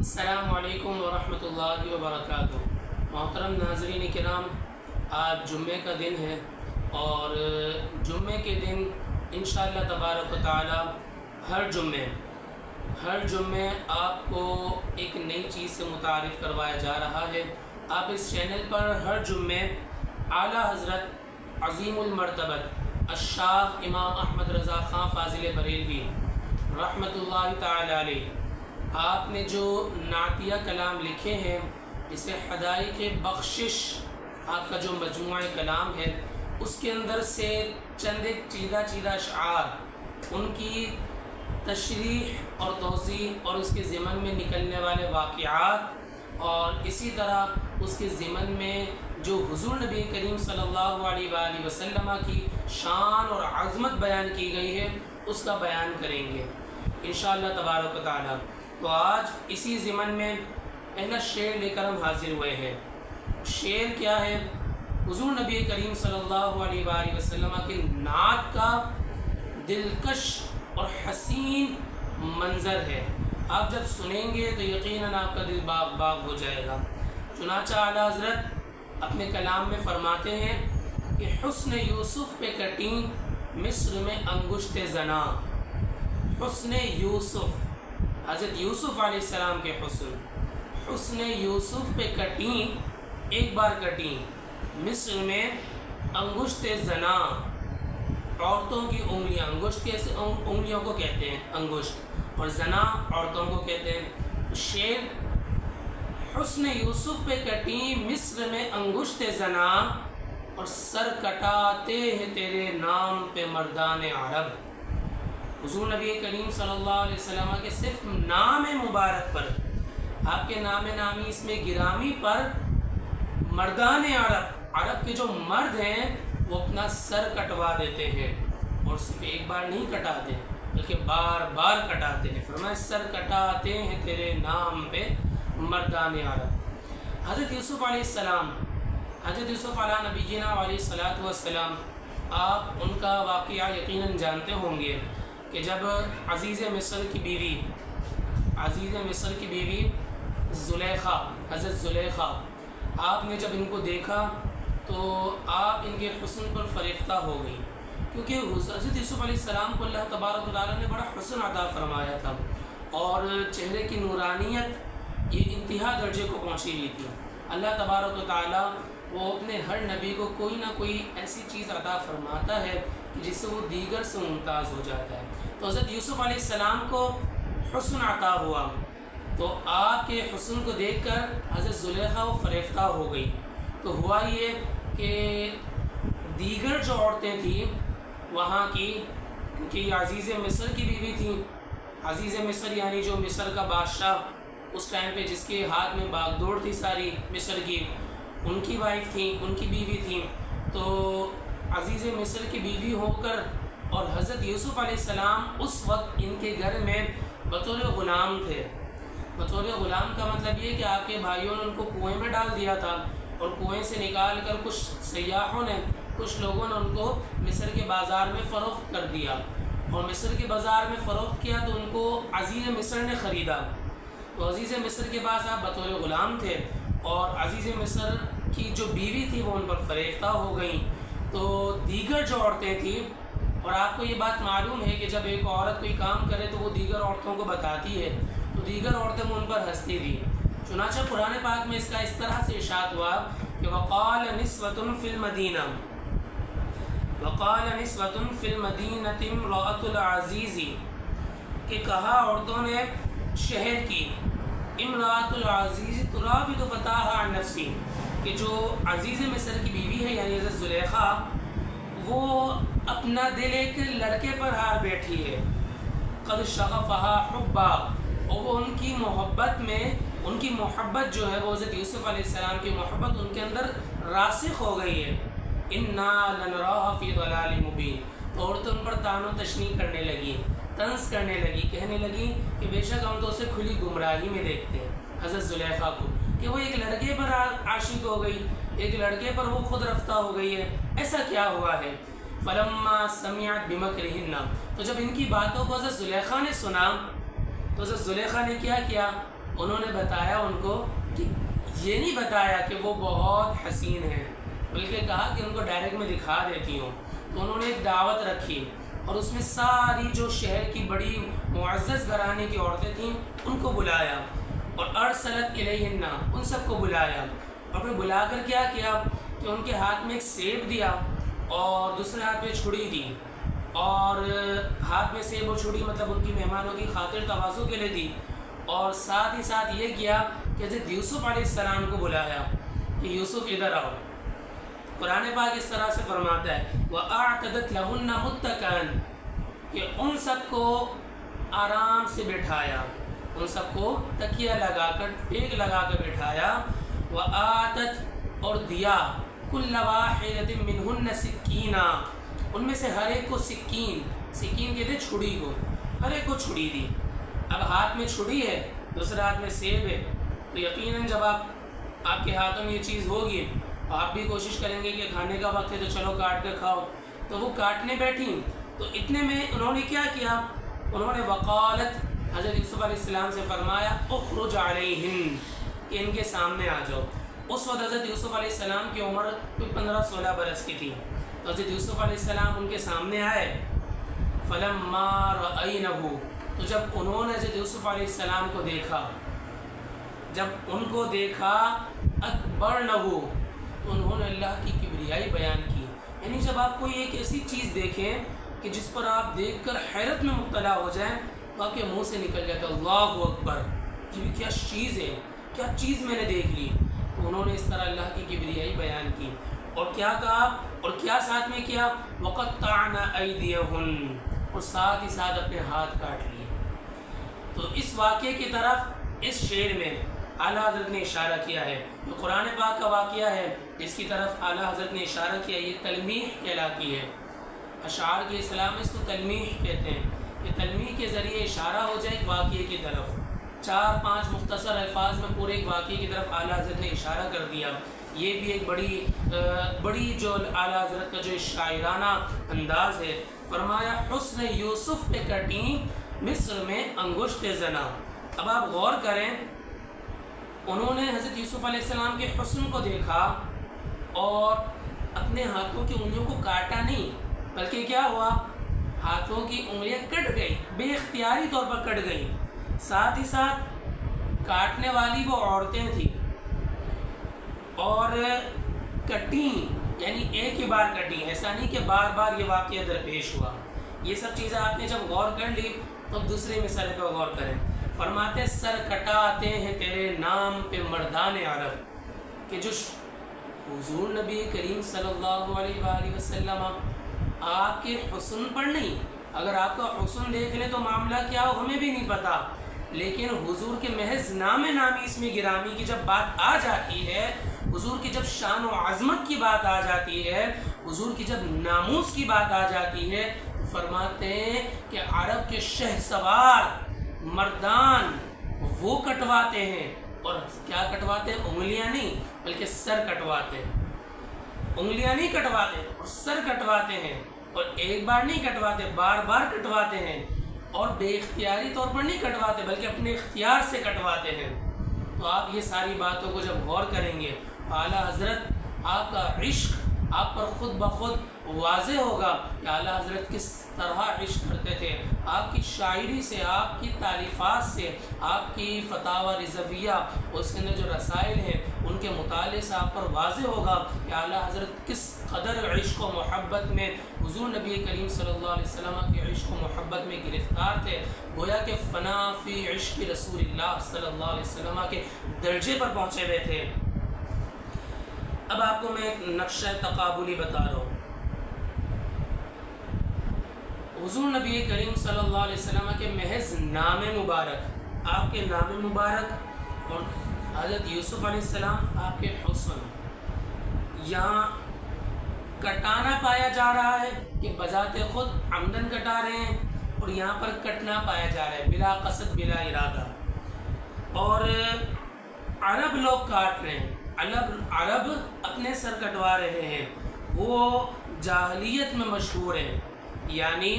السلام علیکم ورحمۃ اللہ وبرکاتہ۔ محترم ناظرین کرام، آج جمعے کا دن ہے اور جمعے کے دن انشاءاللہ تبارک و تعالی ہر جمعے آپ کو ایک نئی چیز سے متعارف کروایا جا رہا ہے۔ آپ اس چینل پر ہر جمعے اعلیٰ حضرت عظیم المرتبت الشیخ امام احمد رضا خان فاضل بریلوی رحمۃ اللہ تعالی علیہ آپ نے جو نعتیہ کلام لکھے ہیں، اسے حدائق بخشش آپ کا جو مجموعہ کلام ہے، اس کے اندر سے چند ایک چیدہ اشعار، ان کی تشریح اور توضیح اور اس کے ضمن میں نکلنے والے واقعات، اور اسی طرح اس کے ضمن میں جو حضور نبی کریم صلی اللہ علیہ وآلہ وسلم کی شان اور عظمت بیان کی گئی ہے، اس کا بیان کریں گے انشاءاللہ تبارک و تعالی۔ تو آج اسی ضمن میں پہلا شعر لے کر ہم حاضر ہوئے ہیں۔ شعر کیا ہے؟ حضور نبی کریم صلی اللہ علیہ وآلہ وسلم کی نعت کا دلکش اور حسین منظر ہے۔ آپ جب سنیں گے تو یقیناً آپ کا دل باغ باغ ہو جائے گا۔ چنانچہ اعلیٰ حضرت اپنے کلام میں فرماتے ہیں کہ حسن یوسف پہ کٹیں مصر میں انگشت زنا۔ حسن یوسف، حضرت یوسف علیہ السلام کے حسن یوسف پہ کٹیں، ایک بار کٹیں مصر میں انگشت زنا، عورتوں کی انگلیاں، انگشت کے انگلیوں کو کہتے ہیں انگشت، اور زنا عورتوں کو کہتے ہیں۔ شعر: حسن یوسف پہ کٹیں مصر میں انگشت زنا، اور سر کٹاتے ہیں تیرے نام پہ مردان عرب۔ حضور نبی کریم صلی اللہ علیہ وسلم کے صرف نام مبارک پر، آپ کے نام نامی اس میں گرامی پر، مردان عرب کے جو مرد ہیں وہ اپنا سر کٹوا دیتے ہیں، اور صرف ایک بار نہیں کٹاتے بلکہ بار بار کٹاتے ہیں۔ فرمایا سر کٹاتے ہیں تیرے نام پہ مردان عرب۔ حضرت یوسف علیہ السلام، حضرت یوسف علیہ نبینا علیہ الصلاۃ والسلام، آپ ان کا واقعہ یقیناً جانتے ہوں گے کہ جب عزیز مصر کی بیوی زلیخا، حضرت زلیخا، آپ نے جب ان کو دیکھا تو آپ ان کے حسن پر فریفتہ ہو گئی، کیونکہ حضرت یوسف علیہ السلام کو اللہ تبارک و تعالیٰ نے بڑا حسن عطا فرمایا تھا، اور چہرے کی نورانیت یہ انتہا درجے کو پہنچی ہوئی تھی۔ اللہ تبارک و تعالیٰ وہ اپنے ہر نبی کو کوئی نہ کوئی ایسی چیز عطا فرماتا ہے جس سے وہ دیگر سے ممتاز ہو جاتا ہے۔ تو حضرت یوسف علیہ السلام کو حسن عطا ہوا، تو آپ کے حسن کو دیکھ کر حضرت زلیخا وہ فریفتہ ہو گئی۔ تو ہوا یہ کہ دیگر جو عورتیں تھیں وہاں کی، کیونکہ یہ عزیز مصر کی بیوی تھیں، عزیز مصر یعنی جو مصر کا بادشاہ اس ٹائم پہ جس کے ہاتھ میں باغ دوڑ تھی ساری مصر کی، ان کی وائف تھیں، ان کی بیوی تھیں۔ تو عزیز مصر کی بیوی ہو کر اور حضرت یوسف علیہ السلام اس وقت ان کے گھر میں بطور غلام تھے۔ بطور غلام کا مطلب یہ کہ آپ کے بھائیوں نے ان کو کنویں میں ڈال دیا تھا، اور کنویں سے نکال کر کچھ سیاحوں نے، کچھ لوگوں نے ان کو مصر کے بازار میں فروخت کر دیا، اور مصر کے بازار میں فروخت کیا تو ان کو عزیز مصر نے خریدا۔ تو عزیز مصر کے پاس آپ بطور غلام تھے، اور عزیز مصر کی جو بیوی تھی وہ ان پر فریفتہ ہو گئیں۔ تو دیگر جو عورتیں تھیں، اور آپ کو یہ بات معلوم ہے کہ جب ایک عورت کوئی کام کرے تو وہ دیگر عورتوں کو بتاتی ہے، تو دیگر عورتیں ان پر ہنستی تھیں۔ چنانچہ قرآن پاک میں اس کا اس طرح سے ارشاد ہوا کہ وقال نسوة فی المدینہ، وقال نسوة فی المدینہ امرأۃ العزیز، کہ کہا عورتوں نے شہر کی، امرأۃ العزیز تراود فتاها عن نفسی، کہ جو عزیز مصر کی بیوی ہے یعنی حضرت زلیخا، وہ اپنا دل ایک لڑکے پر ہار بیٹھی ہے، قد شغفها حبا، اور وہ ان کی محبت میں، ان کی محبت جو ہے وہ حضرت یوسف علیہ السلام کی محبت ان کے اندر راسخ ہو گئی ہے۔ انا لنراها فی ضلال مبین، تو عورتیں ان پر طعن و تشنیع کرنے لگی، طنز کرنے لگی، کہنے لگی کہ بے شک ہم تو اسے کھلی گمراہی میں دیکھتے ہیں، حضرت زلیخا کو، کہ وہ ایک لڑکے پر عاشق ہو گئی، ایک لڑکے پر وہ خود رفتہ ہو گئی ہے، ایسا کیا ہوا ہے؟ فلما سمعت بمکرہن، تو جب ان کی باتوں کو حضرت زلیخا نے سنا تو حضرت زلیخا نے کیا انہوں نے بتایا ان کو کہ یہ نہیں بتایا کہ وہ بہت حسین ہیں، بلکہ کہا کہ ان کو ڈائریکٹ میں دکھا دیتی ہوں۔ تو انہوں نے ایک دعوت رکھی اور اس میں ساری جو شہر کی بڑی معزز گھرانے کی عورتیں تھیں ان کو بلایا، اور ارسلت الیہن، ان سب کو بلایا، اور پھر بلا کر کیا کیا کہ ان کے ہاتھ میں ایک سیب دیا اور دوسرے ہاتھ میں چھڑی دی، اور ہاتھ میں سیب اور چھڑی مطلب ان کی مہمانوں کی خاطر تواضع کے لیے دی، اور ساتھ ہی ساتھ یہ کیا کہ حضرت یوسف علیہ السلام کو بلایا کہ یوسف ادھر آؤ۔ قرآن پاک اس طرح سے فرماتا ہے وَأَعْتَدَتْ لَهُنَّ مُتَّكَأً، کہ ان سب کو آرام سے بٹھایا، ان سب کو تکیہ لگا کر ٹیک لگا کر بٹھایا، وَآتَتْ، اور دیا، كُلَّ وَاحِدَةٍ مِّنْهُنَّ سِكِّينًا، ان میں سے ہر ایک کو سکین کہتے ہیں چھڑی کو، ہر ایک کو چھڑی دی۔ اب ہاتھ میں چھڑی ہے، دوسرے ہاتھ میں سیب ہے، تو یقیناً جب آپ کے ہاتھوں میں یہ چیز ہوگی آپ بھی کوشش کریں گے کہ کھانے کا وقت ہے تو چلو کاٹ کے کھاؤ، تو وہ کاٹنے بیٹھی، تو اتنے میں انہوں نے کیا کیا، انہوں نے وقالت، حضرت یوسف علیہ السلام سے فرمایا اخرج علیہن، کہ ان کے سامنے آ جاؤ۔ اس وقت حضرت یوسف علیہ السلام کی عمر کوئی 15-16 برس کی تھی، تو حضرت یوسف علیہ السلام ان کے سامنے آئے، فلما رأینہ، تو جب انہوں نے حضرت یوسف علیہ السلام کو دیکھا، جب ان کو دیکھا، اکبرنہ، تو انہوں نے اللہ کی کبریائی بیان کی۔ یعنی جب آپ کوئی ایک ایسی چیز دیکھیں کہ جس پر آپ دیکھ کر حیرت میں مبتلا ہو جائیں تو آپ کے منہ سے نکل جاتا ہے اللہ اکبر، یہ بھی کیا چیز ہے، کیا چیز میں نے دیکھ لی۔ تو انہوں نے اس طرح اللہ کی کبریائی بیان کی، اور کیا کہا، اور کیا ساتھ میں کیا، وَقَطَّعْنَ أَيْدِيَهُنَّ، اور ساتھ ہی ساتھ اپنے ہاتھ کاٹ لیے۔ تو اس واقعے کی طرف اس شعر میں اعلیٰ حضرت نے اشارہ کیا ہے، جو قرآن پاک کا واقعہ ہے جس کی طرف اعلیٰ حضرت نے اشارہ کیا، یہ تلمیح کہلاتی ہے۔ اشعار کے اسلام میں اس کو تلمیح کہتے ہیں، کہ تلمیح کے ذریعے اشارہ ہو جائے ایک واقعے کی طرف، 4-5 مختصر الفاظ میں پورے ایک واقعے کی طرف اعلیٰ حضرت نے اشارہ کر دیا۔ یہ بھی ایک بڑی جو اعلیٰ حضرت کا جو شاعرانہ انداز ہے۔ فرمایا حسن یوسف پہ کٹیں مصر میں انگشت زنا۔ اب آپ غور کریں، انہوں نے حضرت یوسف علیہ السلام کے حسن کو دیکھا اور اپنے ہاتھوں کی انگلیوں کو کاٹا نہیں، بلکہ کیا ہوا، ہاتھوں کی انگلیاں کٹ گئی، بے اختیاری طور پر کٹ گئی، ساتھ ہی ساتھ کاٹنے والی وہ عورتیں تھیں، اور کٹیں یعنی ایک ہی بار کٹیں، ایسا نہیں کہ بار بار یہ واقعہ درپیش ہوا۔ یہ سب چیزیں آپ نے جب غور کر لی تو اب دوسرے مسئلے پہ غور کریں۔ فرماتے سر کٹاتے ہیں تیرے نام پہ مردان عرب، کہ جو حضور نبی کریم صلی اللہ علیہ وآلہ وسلم آپ کے حسن پر نہیں، اگر آپ کا حسن دیکھ لیں تو معاملہ کیا ہو ہمیں بھی نہیں پتا، لیکن حضور کے محض نام نامی اس میں گرامی کی جب بات آ جاتی ہے، حضور کی جب شان و عظمت کی بات آ جاتی ہے، حضور کی جب ناموس کی بات آ جاتی ہے، تو فرماتے ہیں کہ عرب کے شہسوار مردان وہ کٹواتے ہیں، اور کیا کٹواتے ہیں، انگلیاں نہیں بلکہ سر کٹواتے ہیں، انگلیاں نہیں کٹواتے اور سر کٹواتے ہیں، اور ایک بار نہیں کٹواتے، بار بار کٹواتے ہیں، اور بے اختیاری طور پر نہیں کٹواتے بلکہ اپنے اختیار سے کٹواتے ہیں۔ تو آپ یہ ساری باتوں کو جب غور کریں گے، اعلیٰ حضرت آپ کا عشق آپ پر خود بخود واضح ہوگا کہ اعلیٰ حضرت کس طرح عشق کرتے تھے۔ آپ کی شاعری سے، آپ کی تالیفات سے، آپ کی فتاوی رضویہ، اس کے اندر جو رسائل ہیں ان کے مطالعے سے آپ پر واضح ہوگا کہ اعلیٰ حضرت کس قدر عشق و محبت میں حضور نبی کریم صلی اللہ علیہ وسلم کے عشق و محبت میں گرفتار تھے، گویا کہ فنا فی عشق رسول اللہ صلی اللہ علیہ وسلم کے درجے پر پہنچے ہوئے تھے۔ اب آپ کو میں ایک نقشہ تقابلی بتا رہا ہوں۔ حضور نبی کریم صلی اللہ علیہ وسلم کے محض نام مبارک، آپ کے نام مبارک، اور حضرت یوسف علیہ السلام آپ کے حسن، یہاں کٹانا پایا جا رہا ہے کہ بذات خود عمدن کٹا رہے ہیں، اور یہاں پر کٹنا پایا جا رہا ہے بلا قصد بلا ارادہ، اور عرب لوگ کاٹ رہے ہیں، عرب اپنے سر کٹوا رہے ہیں، وہ جاہلیت میں مشہور ہیں، یعنی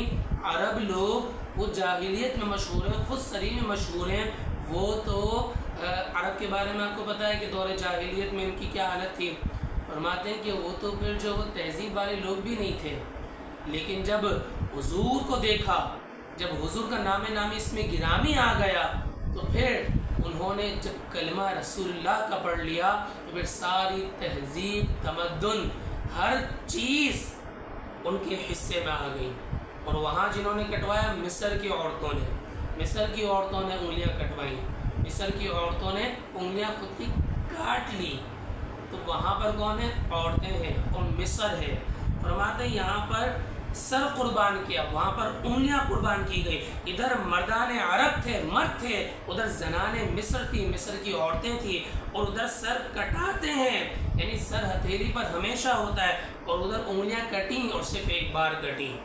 عرب لوگ وہ جاہلیت میں مشہور ہیں، خود سری میں مشہور ہیں، وہ تو عرب کے بارے میں آپ کو پتہ ہے کہ دور جاہلیت میں ان کی کیا حالت تھی. فرماتے ہیں کہ وہ تو پھر جو وہ تہذیب والے لوگ بھی نہیں تھے، لیکن جب حضور کو دیکھا، جب حضور کا نام نامی اس میں گرامی آ گیا، تو پھر انہوں نے جب کلمہ رسول اللہ کا پڑھ لیا تو پھر ساری تہذیب، تمدن، ہر چیز ان کے حصے میں آ گئی. اور وہاں جنہوں نے کٹوایا مصر کی عورتوں نے، مصر کی عورتوں نے انگلیاں کٹوائیں، مصر کی عورتوں نے انگلیاں خود کی کاٹ لی. تو وہاں پر کون ہے؟ عورتیں ہیں اور مصر ہے. فرماتے ہیں یہاں پر سر قربان کیا، وہاں پر انگلیاں قربان کی گئی. ادھر مردان عرب تھے، مرد تھے، ادھر زنان مصر تھی، مصر کی عورتیں تھیں، اور ادھر سر کٹاتے ہیں، یعنی سر ہتھیلی پر ہمیشہ ہوتا ہے، اور ادھر انگلیاں کٹیں اور صرف ایک بار کٹیں.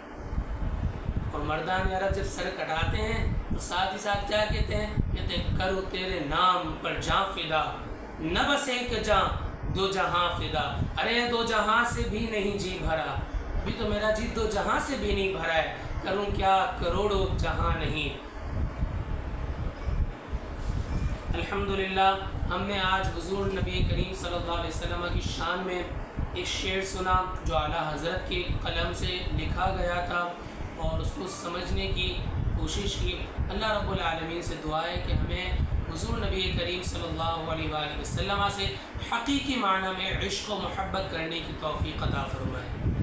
اور مردان عرب جب سر کٹاتے ہیں تو ساتھ ہی ساتھ کیا کہتے ہیں؟ کہتے ہیں کرو تیرے نام پر جاں فدا، نہ بس ایک جاں دو جہاں فدا. ارے دو جہاں سے بھی نہیں جی بھرا، ابھی تو میرا جی دو جہاں سے بھی نہیں بھرا ہے، کروں کیا کروڑوں جہاں نہیں. الحمدللہ ہم نے آج حضور نبی کریم صلی اللہ علیہ وسلم کی شان میں ایک شعر سنا جو اعلیٰ حضرت کے قلم سے لکھا گیا تھا، اور اس کو سمجھنے کی کوشش کی. اللہ رب العالمین سے دعا ہے کہ ہمیں حضور نبی کریم صلی اللہ علیہ وآلہ وسلم سے حقیقی معنی میں عشق و محبت کرنے کی توفیق عطا فرمائے.